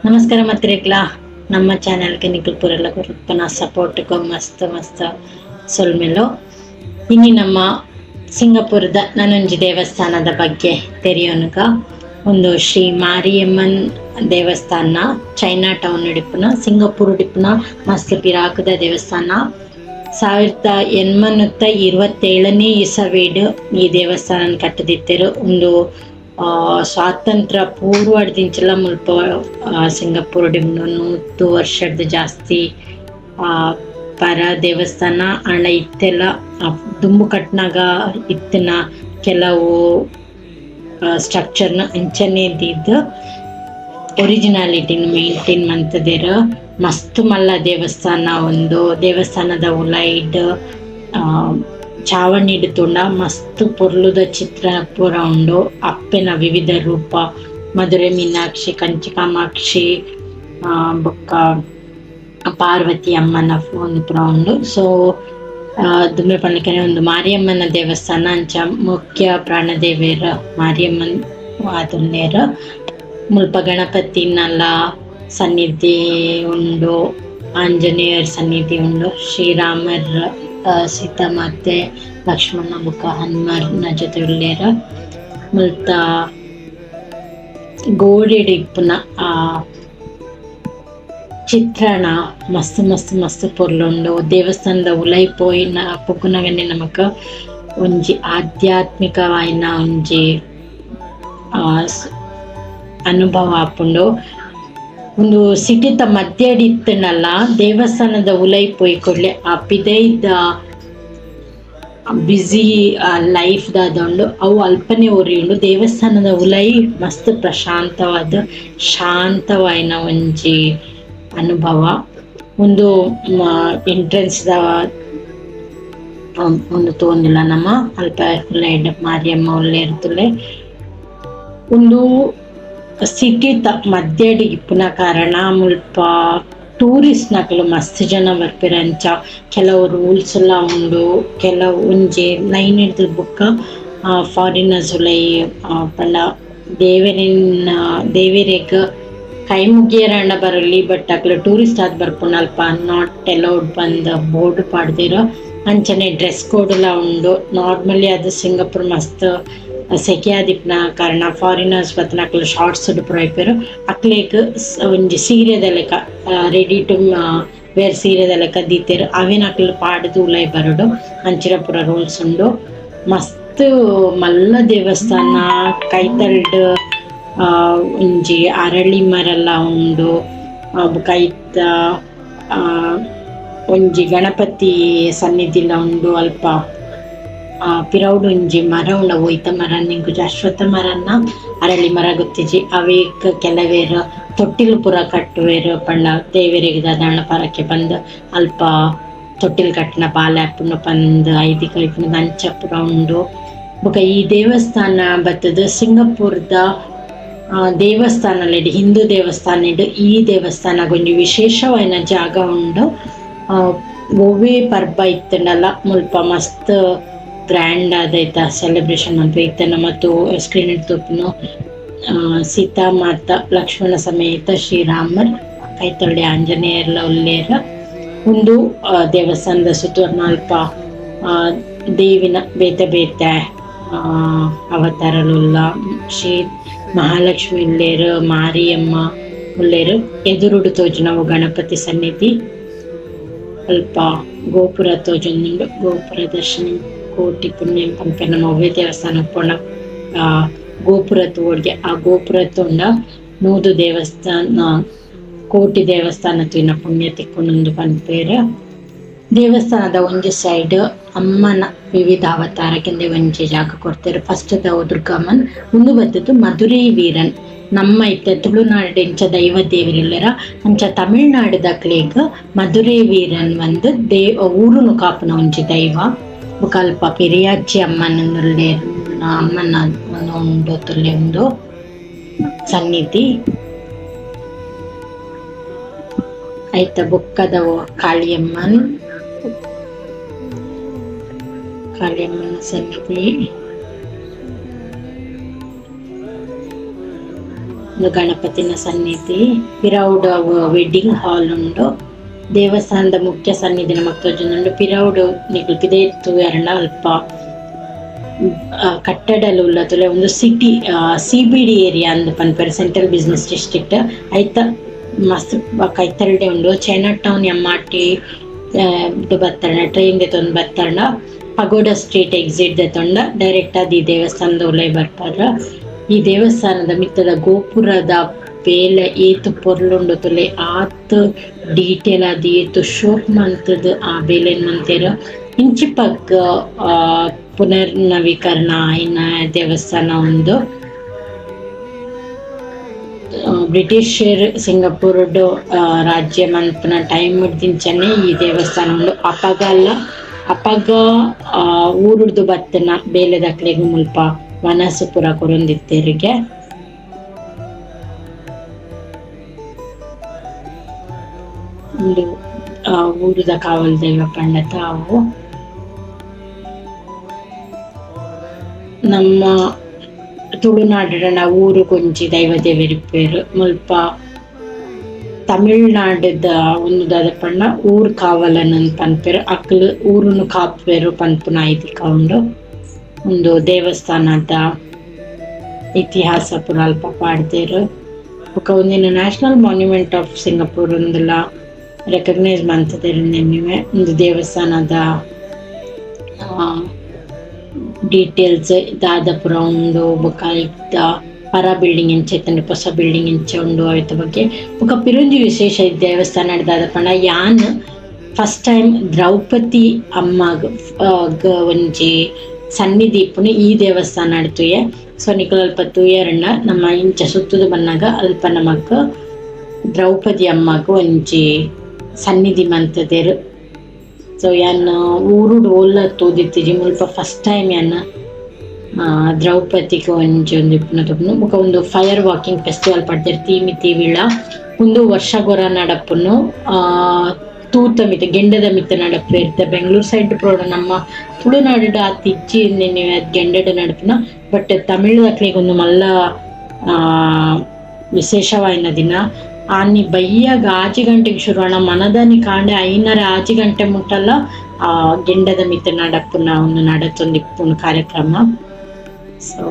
ನಮಸ್ಕಾರ ಮತ್ರಿಗ್ಲಾ ನಮ್ಮ ಚಾನೆಲ್ಗೆ ನಿಖಿಲ್ ಪೂರೆಲ್ಲ ಗುರುಪ್ಪನ ಸಪೋರ್ಟ್ಗೂ ಮಸ್ತ್ ಮಸ್ತ್ ಸೊಲ್ಮೆಲು ಇನ್ನು ನಮ್ಮ ಸಿಂಗಾಪುರದ ನನೊಂಜಿ ದೇವಸ್ಥಾನದ ಬಗ್ಗೆ ತೆರೆಯೋನಗ ಒಂದು ಶ್ರೀ ಮಾರಿಯಮ್ಮನ್ ದೇವಸ್ಥಾನ ಚೈನಾ ಟೌನ್ ಡಿಪ್ಪುನ ಸಿಂಗಾಪುರ್ ಡಿಪ್ಪುನ ಮಸ್ತ್ ಪಿರಾಕುದ ದೇವಸ್ಥಾನ 1827ನೇ ಇಸವೀಡ್ ಈ ದೇವಸ್ಥಾನ ಕಟ್ಟದಿತ್ತೆರು ಒಂದು ಸ್ವಾತಂತ್ರ್ಯ ಪೂರ್ವಡ್ದಿಂಚಲ ಮುಲ್ಪ ಸಿಂಗಾಪುರ್ ಡಿಮ್ನು 100 ವರ್ಷದ ಜಾಸ್ತಿ ಪರ ದೇವಸ್ಥಾನ ಅಣ್ಣ ಇತ್ತೆಲ್ಲ ದುಂಬು ಕಟ್ನಾಗ ಇತ್ತಿನ ಕೆಲವು ಸ್ಟ್ರಕ್ಚರ್ನ ಅಂಚನೆ ಇದ್ದಿದ್ದು ಒರಿಜಿನಾಲಿಟಿನ ಮೇಂಟೈನ್ ಮಂತದೇರ ಮಸ್ತ್ ಮಲ್ಲ ದೇವಸ್ಥಾನ ಒಂದು ದೇವಸ್ಥಾನದ ಉಲೈಡ್ ಚಾವಣಿಡ್ ತುಂಡ ಮಸ್ತ್ ಪೊರ್ಲುದ ಚಿತ್ರ ಪೂರ ಉಂಡು ಅಪ್ಪೆನ ವಿವಿಧ ರೂಪ ಮಧುರೆ ಮೀನಾಕ್ಷಿ ಕಂಚಿ ಕಾಮಾಕ್ಷಿ ಬೊಕ್ಕ ಪಾರ್ವತಿ ಅಮ್ಮನ ಒಂದು ಪೂರ ಉಂಡು. ಸೊ ದುಮ್ಮೆ ಪಂಡಕನೆ ಒಂದು ಮಾರಿಯಮ್ಮನ ದೇವಸ್ಥಾನ ಅಂಚ ಮುಖ್ಯ ಪ್ರಾಣದೇವಿಯರ ಮಾರಿಯಮ್ಮನ್ ಆದುಲ್ಲೇರ ಮುಲ್ಪ ಗಣಪತಿನಲ್ಲ ಸನ್ನಿಧಿ ಉಂಡು, ಆಂಜನೇಯರ ಸನ್ನಿಧಿ ಉಂಡು, ಶ್ರೀರಾಮರ ಸೀತಾಮಾತೆ ಲಕ್ಷ್ಮಣ ಬುಕ್ಕ ಹನುಮರ್ನ ಜೊತೆ ಉಳ್ಳೇರ ಮುಲ್ತ ಗೋಡೆಡ್ ಇಪ್ಪುನ ಚಿತ್ರಣ ಮಸ್ತ್ ಮಸ್ತ್ ಮಸ್ತ್ ಪೊರ್ಲುಂಡು. ದೇವಸ್ಥಾನದ ಉಲೈ ಪೋಯಿನ ಪೊಕ್ಕುನಗನೆ ನಮಕ್ ಒಂಜಿ ಆಧ್ಯಾತ್ಮಿಕವಾಯಿನ ಒಂಜಿ ಅನುಭವ ಆಪುಂಡು. ಒಂದು ಸಿಟಿದ ಮಧ್ಯಡ್ ಇತ್ತನಲ್ಲ ದೇವಸ್ಥಾನದ ಉಲೈ ಪೋಯಿ ಕೊಡ್ಲೆ ಆ ಪಿದೈದ ಬ್ಯುಸಿ ಲೈಫ್ ದಾದೊಂಡು ಅವು ಅಲ್ಪನೆ ಒರಿಯುಂಡು. ದೇವಸ್ಥಾನದ ಉಲೈ ಮಸ್ತ್ ಪ್ರಶಾಂತವಾದ ಶಾಂತವಾಯಿನ ಒಂಜಿ ಅನುಭವ. ಒಂದು ಎಂಟ್ರೆನ್ಸ್ ದ ಒಂದು ತೋಂದಿಲ್ಲ ನಮ್ಮ ಅಲ್ಪ ಉಲೈಡ್ ಮಾರಿಯಮ್ಮ ಉಲ್ಲೆ ಇರ್ತಲೆ ಒಂದು ಸಿಟಿದ ಮಧ್ಯಡ್ ಇಪ್ಪುನ ಕಾರಣ ಮುಲ್ಪ ಟೂರಿಸ್ಟ್ ನಕಲು ಮಸ್ತ್ ಜನ ಬರ್ಪಿರಂಚ ಕೆಲವು ರೂಲ್ಸ್ ಎಲ್ಲ ಉಂಡು. ಕೆಲವು ಒಂಜಿ ಲೈನ್ ಹಿಡ್ದು ಬುಕ್ಕ ಫಾರಿನರ್ಸ್ ಉಲೈ ಪಂಡ ದೇವೆರೆಗ್ ಕೈ ಮುಗಿಯರಂಡ ಬರಲಿ ಬಟ್ ಅಕ್ಲು ಟೂರಿಸ್ಟ್ ಆದ್ ಬರ್ಪುನ ಅಲ್ಪ ನಾಟ್ ಅಲೌಡ್ ಬಂದ್ ಬೋರ್ಡ್ ಪಾಡ್ದಿರೋ ಅಂಚನೆ ಡ್ರೆಸ್ ಕೋಡ್ ಎಲ್ಲ ಉಂಡು. ನಾರ್ಮಲಿ ಅದು ಸಿಂಗಾಪುರ್ ಮಸ್ತ್ ಸೆಕೆ ಆದಿಪ್ಪನ ಕಾರಣ ಫಾರಿನರ್ಸ್ ಬತ್ತನ ಅಕ್ಲು ಶಾರ್ಟ್ಸ್ ಪುರೈಪೆರು ಅಕ್ಲೇಗ್ ಒಂಜಿ ಸೀರೆದ ಲೆಕ್ಕ ರೆಡಿ ಟು ವೇರ್ ಸೀರೆದ ಲೆಕ್ಕ ದೀತೆರು ಅವೇನು ಅಕ್ಲು ಪಾಡ್ದು ಉಲೈ ಬರಡು ಅಂಚಿರ ಪುರ ರೂಲ್ಸ್ ಉಂಡು. ಮಸ್ತ್ ಮಲ್ಲ ದೇವಸ್ಥಾನ ಕೈತಲ್ಡ್ ಒಂಜಿ ಅರಳಿ ಮರಲ್ಲ ಉಂಡು. ಕೈತ ಒಂಜಿ ಗಣಪತಿ ಸನ್ನಿಧಿಲ ಉಂಡು. ಅಲ್ಪ ಪಿರೌಡ್ ಒಂಜಿ ಮರ ಉಂಡ ಒಯ್ತ ಮರ ನಿಂಕು ಅಶ್ವತ್ಥ ಮರನ್ನ ಅರಳಿ ಮರ ಗೊತ್ತಿಜಿ ಅವೇಕ್ ಕೆಲವೇರು ತೊಟ್ಟಿಲು ಪುರ ಕಟ್ಟುವೆರು ಪಂಡ ದೇವರಿಗೆ ದಾದಾಣ ಪರಕ್ಕೆ ಬಂದು ಅಲ್ಪ ತೊಟ್ಟಿಲು ಕಟ್ಟಿನ ಪಾಲೆ ಅಪ್ಪುನ ಪಂದು ಐದಿಕ ಇಪ್ಪುನ ಅಂಚ ಪುರ ಉಂಡು. ಬೊಕ ಈ ದೇವಸ್ಥಾನ ಬತ್ತದ ಸಿಂಗಾಪುರ್ದ ದೇವಸ್ಥಾನ ಹಿಂದೂ ದೇವಸ್ಥಾನ ಈ ದೇವಸ್ಥಾನ ಒಂಜಿ ವಿಶೇಷವಾಯಿನ ಜಾಗ ಉಂಡು. ಒವ್ವೇ ಪರ್ಬ ಇತ್ತಂಡಲ್ಲ ಮುಲ್ಪ ಮಸ್ತ್ ಗ್ರ್ಯಾಂಡ್ ಆದೈತ ಸೆಲೆಬ್ರೇಷನ್ ಅಂತ ಇತ್ತನ ಮತ್ತು ಸ್ಕ್ರೀನ್ ಇಡ್ತುಪ್ಪನು ಸೀತಾ ಮಾತಾ ಲಕ್ಷ್ಮಣ ಸಮೇತ ಶ್ರೀರಾಮರ್ ಕೈತೊಳ್ಳೆ ಆಂಜನೇಯರ್ಲ ಉಲ್ಲೇರ ಒಂದು ದೇವಸ್ಥಾನದ ಸುತ್ತೂರ್ನ ಅಲ್ಪ ದೇವಿನ ಬೇತೆ ಬೇತೆ ಅವತಾರಲುಲ್ಲ ಶ್ರೀ ಮಹಾಲಕ್ಷ್ಮಿ ಉಲ್ಲೇರು ಮಾರಿಯಮ್ಮ ಉಲ್ಲೇರು ಎದುರುಡು ತೋಜುನವು ಗಣಪತಿ ಸನ್ನಿಧಿ ಅಲ್ಪ ಗೋಪುರ ತೋಜುಂಡು. ಗೋಪುರ ದರ್ಶನ ಕೋಟಿ ಪುಣ್ಯ ಪಂಪೆ ನಮ್ಮ ಒವ್ವೆ ದೇವಸ್ಥಾನ ಪೋಣ ಗೋಪುರ ತೋಡ್ಗೆ ಆ ಗೋಪುರ ತೊಂಡ ನೂದು ದೇವಸ್ಥಾನ ಕೋಟಿ ದೇವಸ್ಥಾನ ತುಯಿನ ಪುಣ್ಯ ತಿಕ್ಕೊಂದು ಪಂಪೇರ ದೇವಸ್ಥಾನದ ಒಂಜಿ ಸೈಡ್ ಅಮ್ಮನ ವಿವಿಧ ಅವತಾರಕ್ಕೆಂದೇ ಒಂಜಿ ಜಾಗ ಕೊಡ್ತಾರೆ. ಫಸ್ಟ್ ದುರ್ಗಮ್ಮನ್ ಮುಂದು ಬದ್ದದ್ದು ಮಧುರೈ ವೀರನ್ ನಮ್ಮ ಇತ್ತ ತುಳುನಾಡಿಂಚ ದೈವ ದೇವರಿಲ್ಲರ ಅಂಚ ತಮಿಳ್ನಾಡು ದಕ್ಲೆಗ್ ಮಧುರೈ ವೀರನ್ ಒಂದು ಊರುನು ಕಾಪುನ ಒಂಜಿ ದೈವ. ಅಲ್ಪ ಪೆರಿಯಾಚಿ ಅಮ್ಮನಲ್ಲೇ ಅಮ್ಮನ ಉಂಡು ತುಲ್ಲೆ ಒಂದು ಸನ್ನಿಧಿ ಐತ. ಬುಕ್ಕದ ಕಾಳಿಯಮ್ಮನ ಸನ್ನಿಧಿ ಒಂದು ಗಣಪತಿನ ಸನ್ನಿಧಿ ಪಿರೌಡ್ ವೆಡ್ಡಿಂಗ್ ಹಾಲ್ ಉಂಡು. ದೇವಸ್ಥಾನದ ಮುಖ್ಯ ಸನ್ನಿಧಿ ನಮಕ್ ತೋಜುಂಡು. ಪಿರೌಡ್ ನಿಕುಲು ಪಿದೆ ತೂಯರಣ ಅಲ್ಪ ಕಟ್ಟಡಲು ಉಲ್ಲತುಲೆ ಒಂದು ಸಿಟಿ CBD ಏರಿಯಾ ಅಂದ್ ಪನ್ಪೆರ್, ಸೆಂಟ್ರಲ್ ಬಿಸ್ನೆಸ್ ಡಿಸ್ಟ್ರಿಕ್ಟ್. ಐತ ಮಸ್ತ್ ಕೈತಲ್ಡೆ ಉಂಡು. ಚೈನಾ ಟೌನ್ MRT ಬತ್ತಂಡ ಟ್ರೈನ್ ದೆತೊಂದು ಬತ್ತಂಡ ಪಗೋಡಾ ಸ್ಟ್ರೀಟ್ ಎಕ್ಸಿಟ್ ದೆತೊಂಡ ಡೈರೆಕ್ಟ್ ಆದ್ ಈ ದೇವಸ್ಥಾನದ ಉಲೈ ಬರ್ಪಾರ. ಈ ದೇವಸ್ಥಾನದ ಮಿತ್ತದ ಗೋಪುರದ ಬೇಲೆ ಏತು ಪೊರ್ಲುಂಡು ತುಲೆ ಆತ್ ಡೀಟೇಲ್ ಆದ್ ಏತು ಶೋಕ್ ಮಂತದ್ ಆ ಬೇಲೆನ್ ಮಂತೆರ್. ಇಂಚಿಪಗ್ ಪುನರ್ನವೀಕರಣ ಆಯ್ನ ದೇವಸ್ಥಾನ ಒಂದು. ಬ್ರಿಟಿಷರ್ ಸಿಂಗಪೂರ್ಡು ರಾಜ್ಯ ಮನ್ಪುನ ಟೈಮ್ ದಿಂಚನೆ ಈ ದೇವಸ್ಥಾನ ಉಂಡು. ಅಪಗ ಊರುಡ್ದು ಬತ್ತನ ಬೇಲೆ ದಕ್ಲೆಗ್ ಮುಲ್ಪ ವನಸು ಪುರ ಕೊರೊಂದಿತ್ತೆರಿಗೆ. ಒಂದು ಊರುದ ಕಾವಲ್ ದೈವ ಪಂಡತ ಅವು ನಮ್ಮ ತುಳುನಾಡಿನ ಊರು ಕೊಂಚಿ ದೈವ ದೇವರಿಪ್ಪೇರು. ಮುಲ್ಪ ತಮಿಳ್ನಾಡದ ಒಂದು ದಾದ ಪಂಡ ಊರು ಕಾವಲನ್ ಪನ್ಪೇರು. ಅಕ್ಲು ಊರುನು ಕಾಪೇರು ಪನ್ಪುನ ಐತಿಕ ಉಂಡು. ಒಂದು ದೇವಸ್ಥಾನದ ಇತಿಹಾಸ ಪುರ ಅಲ್ಪ ಪಾಡ್ದೇರು. ಬೊಕ ಒಂದಿನ ನ್ಯಾಷನಲ್ ಮಾನ್ಯುಮೆಂಟ್ ಆಫ್ ಸಿಂಗಪೂರ್ ಒಂದೆಲ್ಲ ರೆಕಗ್ನೈಸ್ ಮಂತದೇರು. ನೆನ್ನಿವೆ ಒಂದು ದೇವಸ್ಥಾನದ ಡೀಟೇಲ್ಸ್ ದಾದ ಪುರ ಉಂಡು. ಬೊಕ ಇತ್ತ ಪರ ಬಿಲ್ಡಿಂಗ್ ಎಂಚೈತಂಡ ಹೊಸ ಬಿಲ್ಡಿಂಗ್ ಎಂಚ ಉಂಡು ಅವಿತ ಬಗ್ಗೆ. ಬೊಕ ಪಿರೊಂಜಿ ವಿಶೇಷ ಈ ದೇವಸ್ಥಾನ ದಾದ ಪಂಡ ಯಾನ್ ಫಸ್ಟ್ ಟೈಮ್ ದ್ರೌಪದಿ ಅಮ್ಮಗ್ ಒಂಜಿ ಸನ್ನಿಧಿ ಇಪ್ಪುನು ಈ ದೇವಸ್ಥಾನ ತೂಯೆ. ಸೊ ನಿಕುಲು ಅಲ್ಪ ತೂಯರಣ್ಣ ನಮ್ಮ ಇಂಚ ಸುತ್ತುದು ಬನ್ನಾಗ ಅಲ್ಪ ನಮಕ್ ದ್ರೌಪದಿ ಅಮ್ಮಗ್ ಒಂಜಿ ಸನ್ನಿಧಿ ಮಂತದೇರು. ಸೊ ಯಾನ್ ಊರುಡು ಓಲ್ಲ ತೋದಿತ್ತಿಜಿ ಮುಲ್ಪ ಫಸ್ಟ್ ಟೈಮ್ ಯಾನ್ ದ್ರೌಪದಿಗೆ ಒಂಜಿ ಒಂದು ಇಪ್ಪುನ ತೂಪುನು. ಬೊಕ ಒಂದು ಫೈರ್ ವಾಕಿಂಗ್ ಫೆಸ್ಟಿವಲ್ ಪಡ್ದೆರ್ ತೀಮಿ ತೀವಿಳ ಒಂದು ವರ್ಷ ಗೊರ ನಡಪುನು. ತೂತ ಮಿತ್ತ ಗೆಂಡದ ಮಿತ್ತ ನಡಪು ಇರ್ತೆ. ಬೆಂಗಳೂರು ಸೈಡ್ ಪ್ರೋಡ ನಮ್ಮ ತುಳುನಾಡು ಆ ತಿಜ್ಜಿ ಗೆಂಡದ ನಡಪುನ. ಬಟ್ ತಮಿಳು ದಕ್ಲಿಗೆ ಒಂದು ಮಲ್ಲ ವಿಶೇಷವಾಯಿನ ದಿನ ಆನಿ ಬಯ್ಯಾಗ 6 ಗಂಟೆಗೆ ಶುರುವಾಣ ಮನದಾನಿ ಕಾಂಡೆ 5:30 ಗಂಟೆ ಮುಟ್ಟಲ್ಲ ಗೆಂಡದ ಮಿತ್ತ ನಡಪುನ ಒಂದು ನಡತೊಂದಿಪ್ಪುನ ಕಾರ್ಯಕ್ರಮ. ಸೊ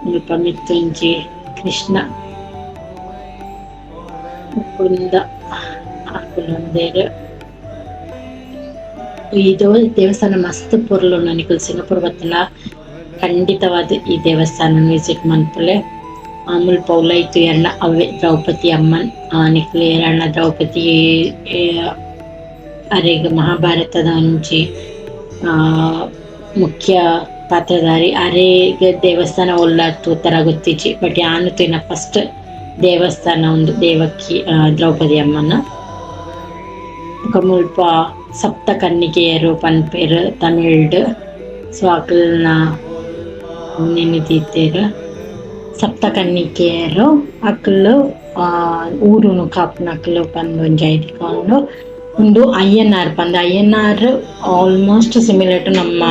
ಮುಲ್ಪ ಮಿತ್ತೊಂಜಿ ಕೃಷ್ಣ ಕುಂದ ಹಾಕೊಂಡೇರು. ಈ ದೇವಸ್ಥಾನ ಮಸ್ತ್ ಪೊರ್ಲು ನಿಕುಲು ಸಿಂಗಪೂರ್ ಬತ್ತಲ ಖಂಡಿತವಾದ ಈ ದೇವಸ್ಥಾನ ವಿಸಿಟ್ ಮನ್ಪುಲೆ. ಮುಲ್ಪ ಉಲೈತು ಎರ್ಣ ಅವೇ ದ್ರೌಪದಿ ಅಮ್ಮನ್ ನಿಕುಲು ಏರಣ್ಣ ದ್ರೌಪದಿ ಅರೆಗ್ ಮಹಾಭಾರತದ ಒಂಜಿ ಮುಖ್ಯ ಪಾತ್ರಧಾರಿ ಅರೆಗ್ ದೇವಸ್ಥಾನ ಒಲ್ಲಾತು ತರ ಗೊತ್ತಿಜಿ. ಬಟ್ ಯಾನು ತಿನ್ನ ಫಸ್ಟ್ ದೇವಸ್ಥಾನ ಒಂದು ದೇವಕಿ ದ್ರೌಪದಿ ಅಮ್ಮನ. ಮುಲ್ಪ ಸಪ್ತ ಕನ್ನಿಕೆಯರು ಪನ್ಪೇರು ತಮಿಳ್ಡ್. ಸೊ ಅಕ್ಲನ ನೆನೆದಿದ್ದೇರು ಸಪ್ತ ಕನ್ನಿಕೆಯರು. ಅಕ್ಲು ಊರುನು ಕಾಪುನ ಅಕ್ಲು ಪಂದ್ ಒಂಜಿ ಐದಿಕೊಂಡು ಒಂದು ಅಯ್ಯನಾರ್ ಪಂದ್. ಅಯ್ಯನಾರ್ ಆಲ್ಮೋಸ್ಟ್ ಸಿಮಿಲರ್ ಟು ನಮ್ಮ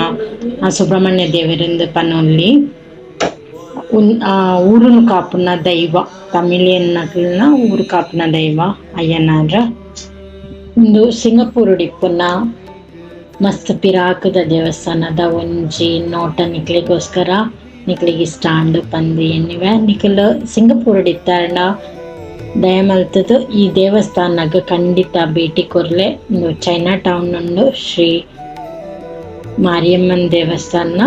ಸುಬ್ರಹ್ಮಣ್ಯ ದೇವರಿಂದ ಪನೊಲ್ಲಿ. ಊರುನು ಕಾಪುನ ದೈವ ತಮಿಳಿಯನ್ ಅಕ್ಲನ ಊರು ಕಾಪುನ ದೈವ ಅಯ್ಯನಾರ್. ಒಂದು ಸಿಂಗಪೂರ್ ಡಿಪ್ಪುನ ಮಸ್ತ್ ಪಿರಾಕದ ದೇವಸ್ಥಾನದ ಒಂಜಿ ನೋಟ ನಿಕ್ಲಿಗೋಸ್ಕರ ನಿಕ್ಲಿಗೆ ಇಷ್ಟ ಅಂಡು ಪಂದು ಎನ್ನಿವೆ. ನಿಕುಲು ಸಿಂಗಪೂರ್ ಡಿತ್ತಾಂಡ ದಯಮಲ್ತದು ಈ ದೇವಸ್ಥಾನಗ್ ಖಂಡಿತ ಭೇಟಿ ಕೊರ್ಲೆ. ಒಂದು ಚೈನಾ ಟೌನ್ ಉಂಡು ಶ್ರೀ ಮಾರಿಯಮ್ಮನ್ ದೇವಸ್ಥಾನ.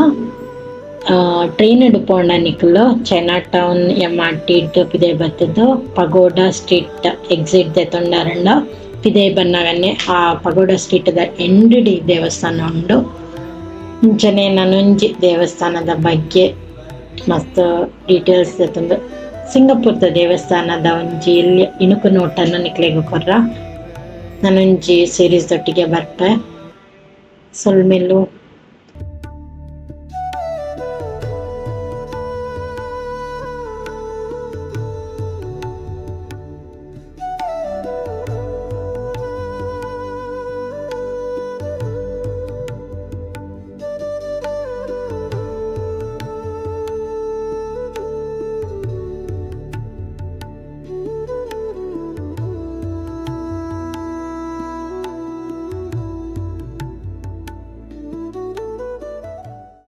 ಟ್ರೈನ್ ಪೋಂಡ ನಿಕುಲು ಚೈನಾ ಟೌನ್ MRT ಪಿದೆ ಬತ್ತದು ಪಗೋಡಾ ಸ್ಟ್ರೀಟ್ ಎಕ್ಸಿಟ್ ದೆತೊಂಡಾರಂಡ ಪಿದೆ ಬನ್ನಗನೆ ಆ ಪಗೋಡಾ ಸ್ಟ್ರೀಟ್ ದ ಎಂಡ್ ದೇವಸ್ಥಾನ ಉಂಡು. ಮುಂಚೆನೆ ನಾನೊಂಜಿ ದೇವಸ್ಥಾನದ ಬಗ್ಗೆ ಮಸ್ತ್ ಡೀಟೇಲ್ಸ್ ದೆತೊಂದು ಸಿಂಗಪೂರ್ದ ದೇವಸ್ಥಾನದ ಒಂಜಿ ಇಲ್ಲಿ ಇಣುಕು ನೋಟನ್ನು ನಿಕ್ಲೆಗ್ ಕೊರ್ರ ನಾನೊಂಜಿ ಸೀರೀಸ್ ದೊಟ್ಟಿಗೆ ಬರ್ಪೆ. ಸೊಲ್ಮೆಲು